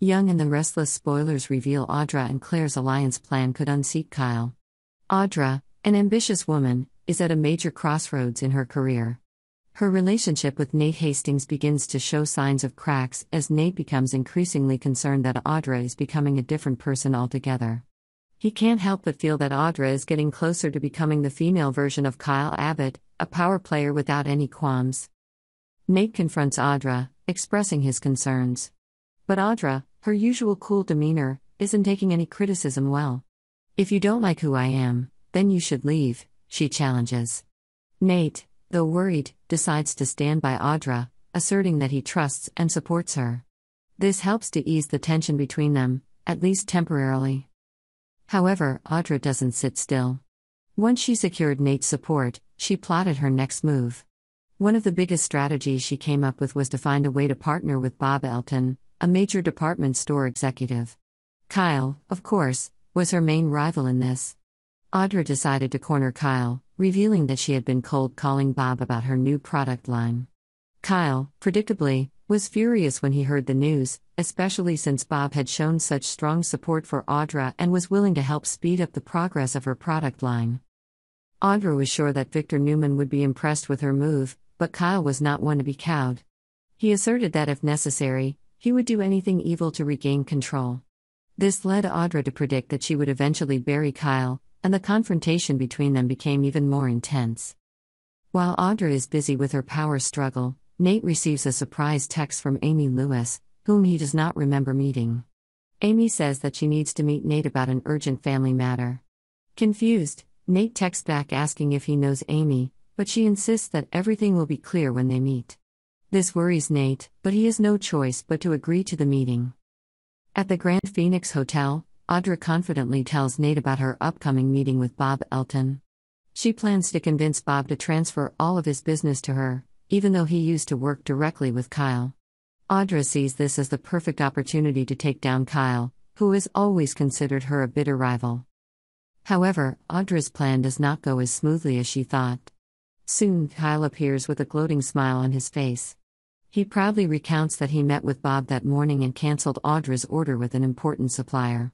Young and the Restless spoilers reveal Audra and Claire's alliance plan could unseat Kyle. Audra, an ambitious woman, is at a major crossroads in her career. Her relationship with Nate Hastings begins to show signs of cracks as Nate becomes increasingly concerned that Audra is becoming a different person altogether. He can't help but feel that Audra is getting closer to becoming the female version of Kyle Abbott, a power player without any qualms. Nate confronts Audra, expressing his concerns. But Audra, her usual cool demeanor, isn't taking any criticism well. "If you don't like who I am, then you should leave," she challenges. Nate, though worried, decides to stand by Audra, asserting that he trusts and supports her. This helps to ease the tension between them, at least temporarily. However, Audra doesn't sit still. Once she secured Nate's support, she plotted her next move. One of the biggest strategies she came up with was to find a way to partner with Bob Elton, a major department store executive. Kyle, of course, was her main rival in this. Audra decided to corner Kyle, revealing that she had been cold calling Bob about her new product line. Kyle, predictably, was furious when he heard the news, especially since Bob had shown such strong support for Audra and was willing to help speed up the progress of her product line. Audra was sure that Victor Newman would be impressed with her move, but Kyle was not one to be cowed. He asserted that if necessary, he would do anything evil to regain control. This led Audra to predict that she would eventually bury Kyle, and the confrontation between them became even more intense. While Audra is busy with her power struggle, Nate receives a surprise text from Amy Lewis, whom he does not remember meeting. Amy says that she needs to meet Nate about an urgent family matter. Confused, Nate texts back asking if he knows Amy, but she insists that everything will be clear when they meet. This worries Nate, but he has no choice but to agree to the meeting. At the Grand Phoenix Hotel, Audra confidently tells Nate about her upcoming meeting with Bob Elton. She plans to convince Bob to transfer all of his business to her, even though he used to work directly with Kyle. Audra sees this as the perfect opportunity to take down Kyle, who has always considered her a bitter rival. However, Audra's plan does not go as smoothly as she thought. Soon, Kyle appears with a gloating smile on his face. He proudly recounts that he met with Bob that morning and cancelled Audra's order with an important supplier.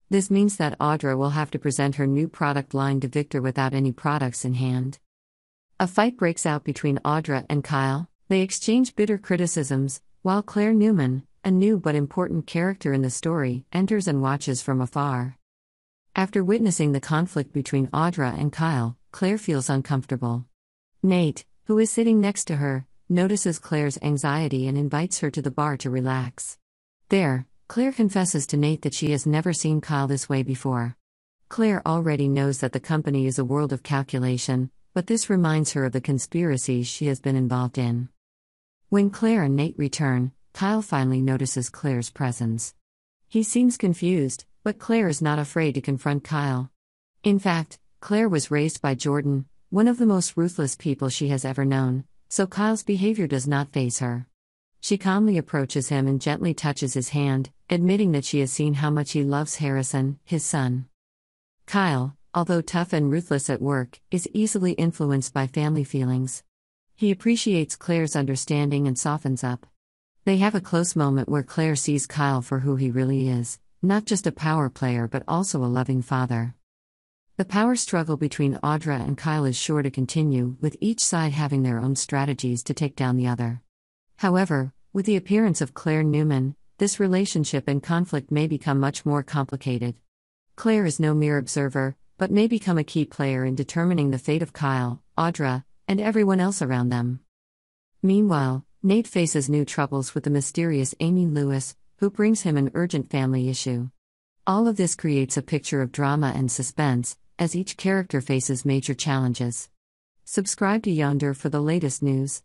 This means that Audra will have to present her new product line to Victor without any products in hand. A fight breaks out between Audra and Kyle. They exchange bitter criticisms, while Claire Newman, a new but important character in the story, enters and watches from afar. After witnessing the conflict between Audra and Kyle, Claire feels uncomfortable. Nate, who is sitting next to her, notices Claire's anxiety and invites her to the bar to relax. There, Claire confesses to Nate that she has never seen Kyle this way before. Claire already knows that the company is a world of calculation, but this reminds her of the conspiracies she has been involved in. When Claire and Nate return, Kyle finally notices Claire's presence. He seems confused, but Claire is not afraid to confront Kyle. In fact, Claire was raised by Jordan, one of the most ruthless people she has ever known, so Kyle's behavior does not faze her. She calmly approaches him and gently touches his hand, admitting that she has seen how much he loves Harrison, his son. Kyle, although tough and ruthless at work, is easily influenced by family feelings. He appreciates Claire's understanding and softens up. They have a close moment where Claire sees Kyle for who he really is, not just a power player but also a loving father. The power struggle between Audra and Kyle is sure to continue, with each side having their own strategies to take down the other. However, with the appearance of Claire Newman, this relationship and conflict may become much more complicated. Claire is no mere observer, but may become a key player in determining the fate of Kyle, Audra, and everyone else around them. Meanwhile, Nate faces new troubles with the mysterious Amy Lewis, who brings him an urgent family issue. All of this creates a picture of drama and suspense, as each character faces major challenges. Subscribe to Yonder for the latest news.